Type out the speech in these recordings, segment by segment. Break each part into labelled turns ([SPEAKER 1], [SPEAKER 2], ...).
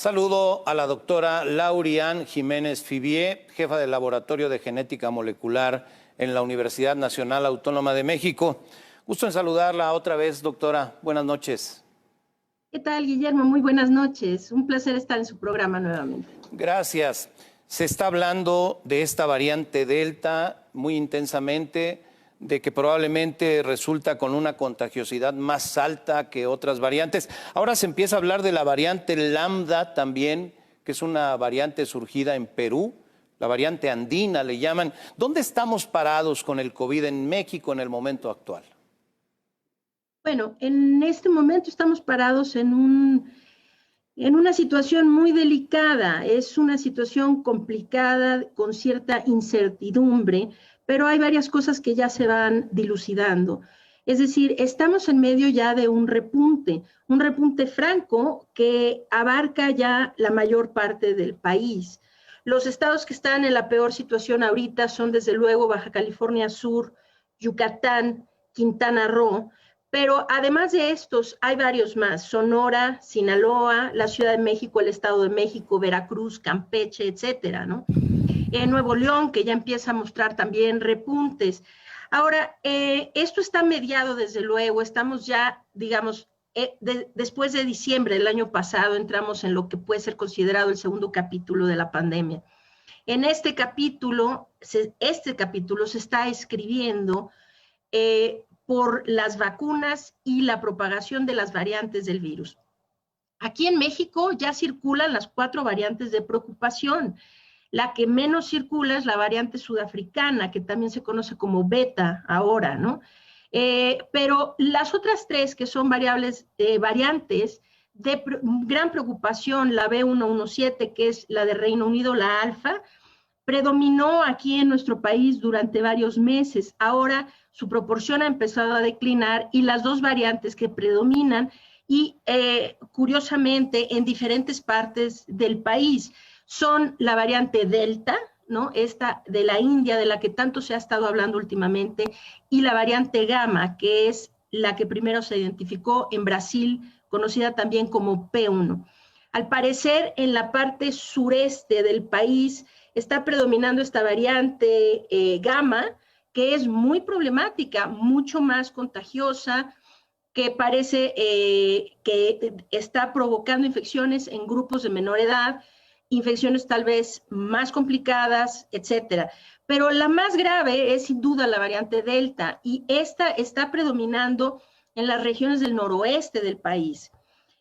[SPEAKER 1] Saludo a la doctora Lauriane Jiménez Fibier, jefa del Laboratorio de Genética Molecular en la Universidad Nacional Autónoma de México. Gusto en saludarla otra vez, doctora. Buenas noches.
[SPEAKER 2] ¿Qué tal, Guillermo? Muy buenas noches. Un placer estar en su programa nuevamente.
[SPEAKER 1] Gracias. Se está hablando de esta variante Delta muy intensamente, de que probablemente resulta con una contagiosidad más alta que otras variantes. Ahora se empieza a hablar de la variante Lambda también, que es una variante surgida en Perú, la variante andina le llaman. ¿Dónde estamos parados con el COVID en México en el momento actual?
[SPEAKER 2] Bueno, en este momento estamos parados en una situación muy delicada. Es una situación complicada, con cierta incertidumbre, pero hay varias cosas que ya se van dilucidando. Es decir, estamos en medio ya de un repunte franco que abarca ya la mayor parte del país. Los estados que están en la peor situación ahorita son desde luego Baja California Sur, Yucatán, Quintana Roo, pero además de estos hay varios más: Sonora, Sinaloa, la Ciudad de México, el Estado de México, Veracruz, Campeche, etcétera, ¿no? En Nuevo León, que ya empieza a mostrar también repuntes. Ahora, esto está mediado desde luego, estamos ya, digamos, después de diciembre del año pasado, entramos en lo que puede ser considerado el segundo capítulo de la pandemia. En este capítulo se está escribiendo por las vacunas y la propagación de las variantes del virus. Aquí en México ya circulan las 4 variantes de preocupación. La que menos circula es la variante sudafricana, que también se conoce como beta ahora, ¿no? Pero las otras 3, que son variantes de gran preocupación, la B117, que es la de Reino Unido, la alfa, predominó aquí en nuestro país durante varios meses. Ahora su proporción ha empezado a declinar y las 2 variantes que predominan, y curiosamente en diferentes partes del país, son la variante Delta, ¿no? Esta de la India, de la que tanto se ha estado hablando últimamente, y la variante Gamma, que es la que primero se identificó en Brasil, conocida también como P1. Al parecer, en la parte sureste del país está predominando esta variante Gamma, que es muy problemática, mucho más contagiosa, que parece que está provocando infecciones en grupos de menor edad, infecciones tal vez más complicadas, etcétera. Pero la más grave es sin duda la variante Delta, y esta está predominando en las regiones del noroeste del país.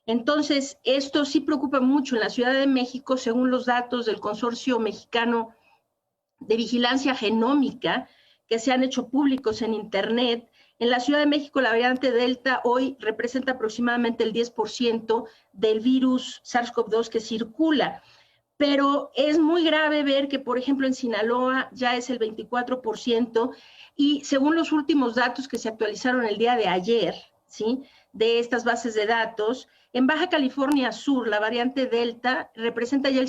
[SPEAKER 2] Entonces, esto sí preocupa mucho. En la Ciudad de México, según los datos del Consorcio Mexicano de Vigilancia Genómica, que se han hecho públicos en Internet, en la Ciudad de México la variante Delta hoy representa aproximadamente el 10% del virus SARS-CoV-2 que circula. Pero es muy grave ver que, por ejemplo, en Sinaloa ya es el 24%, y según los últimos datos que se actualizaron el día de ayer, ¿sí?, de estas bases de datos, en Baja California Sur la variante Delta representa ya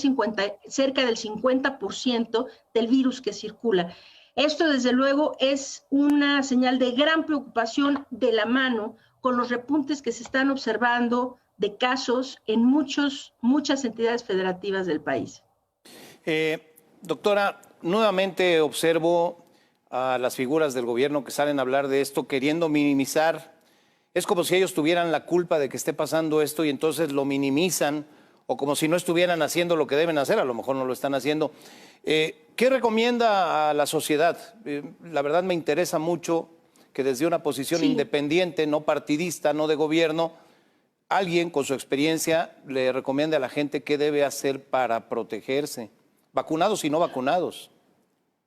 [SPEAKER 2] cerca del 50% del virus que circula. Esto, desde luego, es una señal de gran preocupación, de la mano con los repuntes que se están observando de casos en muchas entidades federativas del país.
[SPEAKER 1] Doctora, nuevamente observo a las figuras del gobierno que salen a hablar de esto queriendo minimizar. Es como si ellos tuvieran la culpa de que esté pasando esto y entonces lo minimizan, o como si no estuvieran haciendo lo que deben hacer. A lo mejor no lo están haciendo. ¿Qué recomienda a la sociedad? La verdad me interesa mucho que desde una posición independiente, no partidista, no de gobierno, alguien con su experiencia le recomiende a la gente qué debe hacer para protegerse, vacunados y no vacunados.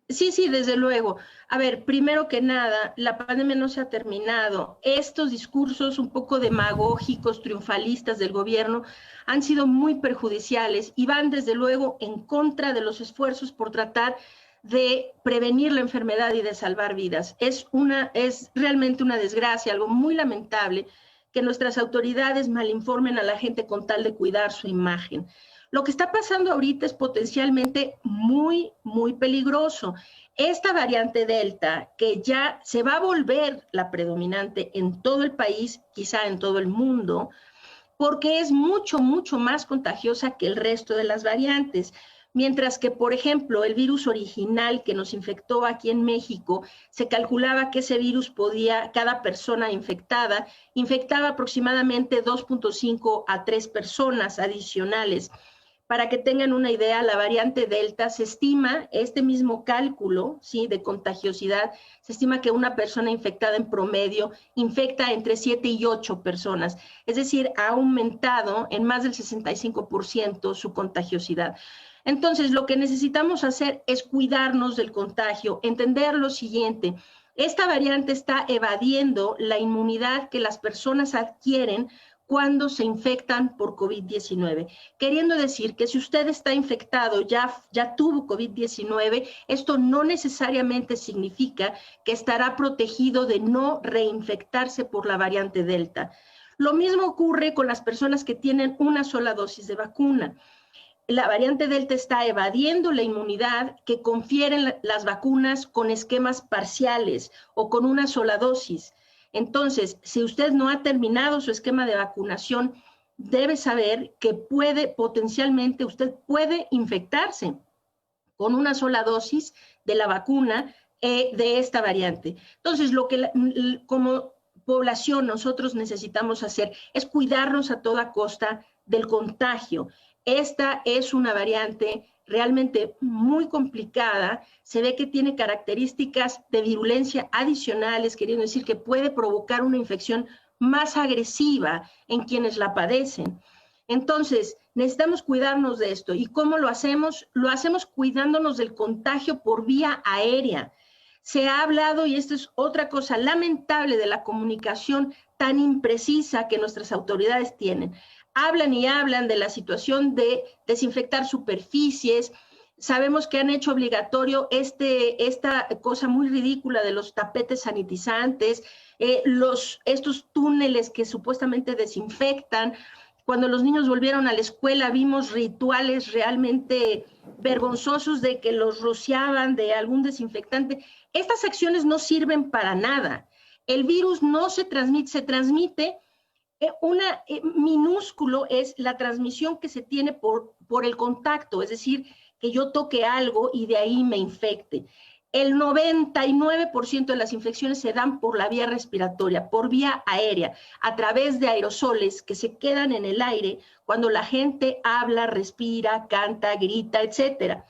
[SPEAKER 2] Sí, desde luego. A ver, primero que nada, la pandemia no se ha terminado. Estos discursos un poco demagógicos, triunfalistas del gobierno han sido muy perjudiciales y van desde luego en contra de los esfuerzos por tratar de prevenir la enfermedad y de salvar vidas. Es realmente una desgracia, algo muy lamentable, que nuestras autoridades malinformen a la gente con tal de cuidar su imagen. Lo que está pasando ahorita es potencialmente muy, muy peligroso. Esta variante Delta, que ya se va a volver la predominante en todo el país, quizá en todo el mundo, porque es mucho, mucho más contagiosa que el resto de las variantes. Mientras que, por ejemplo, el virus original que nos infectó aquí en México, se calculaba que ese virus podía, cada persona infectada, infectaba aproximadamente 2.5 a 3 personas adicionales. Para que tengan una idea, la variante Delta se estima, este mismo cálculo, ¿sí?, de contagiosidad, se estima que una persona infectada en promedio infecta entre 7 y 8 personas. Es decir, ha aumentado en más del 65% su contagiosidad. Entonces, lo que necesitamos hacer es cuidarnos del contagio, entender lo siguiente: esta variante está evadiendo la inmunidad que las personas adquieren cuando se infectan por COVID-19. Queriendo decir que si usted está infectado, ya tuvo COVID-19, esto no necesariamente significa que estará protegido de no reinfectarse por la variante Delta. Lo mismo ocurre con las personas que tienen una sola dosis de vacuna. La variante Delta está evadiendo la inmunidad que confieren las vacunas con esquemas parciales o con una sola dosis. Entonces, si usted no ha terminado su esquema de vacunación, debe saber que potencialmente usted puede infectarse con una sola dosis de la vacuna de esta variante. Entonces, lo que como población nosotros necesitamos hacer es cuidarnos a toda costa del contagio. Esta es una variante realmente muy complicada, se ve que tiene características de virulencia adicionales, queriendo decir que puede provocar una infección más agresiva en quienes la padecen. Entonces, necesitamos cuidarnos de esto. ¿Y cómo lo hacemos? Lo hacemos cuidándonos del contagio por vía aérea. Se ha hablado, y esto es otra cosa lamentable de la comunicación tan imprecisa que nuestras autoridades tienen. Hablan y hablan de la situación de desinfectar superficies. Sabemos que han hecho obligatorio esta cosa muy ridícula de los tapetes sanitizantes, estos túneles que supuestamente desinfectan. Cuando los niños volvieron a la escuela, vimos rituales realmente vergonzosos de que los rociaban de algún desinfectante. Estas acciones no sirven para nada. El virus no se transmite. Minúsculo es la transmisión que se tiene por el contacto, es decir, que yo toque algo y de ahí me infecte. El 99% de las infecciones se dan por la vía respiratoria, por vía aérea, a través de aerosoles que se quedan en el aire cuando la gente habla, respira, canta, grita, etc.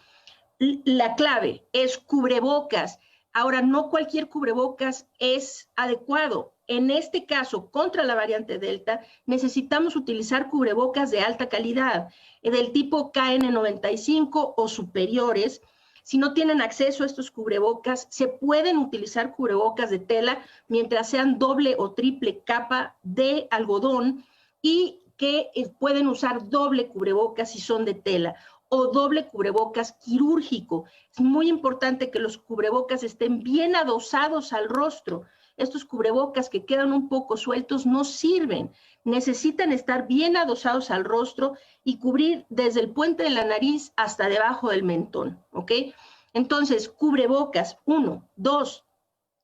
[SPEAKER 2] La clave es cubrebocas. Ahora, no cualquier cubrebocas es adecuado. En este caso, contra la variante Delta, necesitamos utilizar cubrebocas de alta calidad, del tipo KN95 o superiores. Si no tienen acceso a estos cubrebocas, se pueden utilizar cubrebocas de tela mientras sean doble o triple capa de algodón, y que pueden usar doble cubrebocas si son de tela, o doble cubrebocas quirúrgico. Es muy importante que los cubrebocas estén bien adosados al rostro. Estos cubrebocas que quedan un poco sueltos no sirven. Necesitan estar bien adosados al rostro y cubrir desde el puente de la nariz hasta debajo del mentón, ¿ok? Entonces, cubrebocas, 1, 2,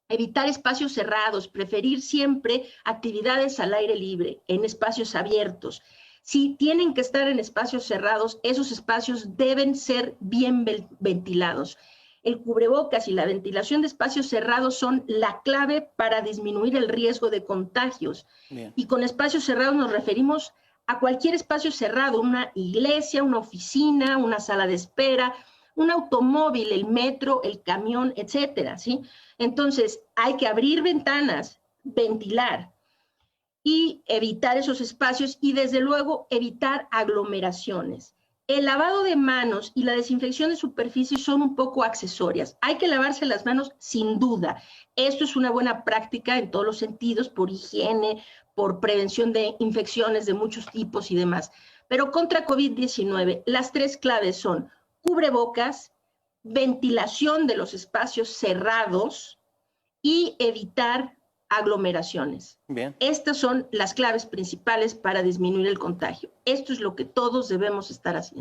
[SPEAKER 2] evitar espacios cerrados, preferir siempre actividades al aire libre, en espacios abiertos. Si tienen que estar en espacios cerrados, esos espacios deben ser bien ventilados. El cubrebocas y la ventilación de espacios cerrados son la clave para disminuir el riesgo de contagios. Bien. Y con espacios cerrados nos referimos a cualquier espacio cerrado, una iglesia, una oficina, una sala de espera, un automóvil, el metro, el camión, etcétera, ¿sí? Entonces, hay que abrir ventanas, ventilar y evitar esos espacios, y desde luego evitar aglomeraciones. El lavado de manos y la desinfección de superficies son un poco accesorias. Hay que lavarse las manos sin duda. Esto es una buena práctica en todos los sentidos, por higiene, por prevención de infecciones de muchos tipos y demás. Pero contra COVID-19, las tres claves son cubrebocas, ventilación de los espacios cerrados y evitar aglomeraciones. Bien. Estas son las claves principales para disminuir el contagio. Esto es lo que todos debemos estar haciendo.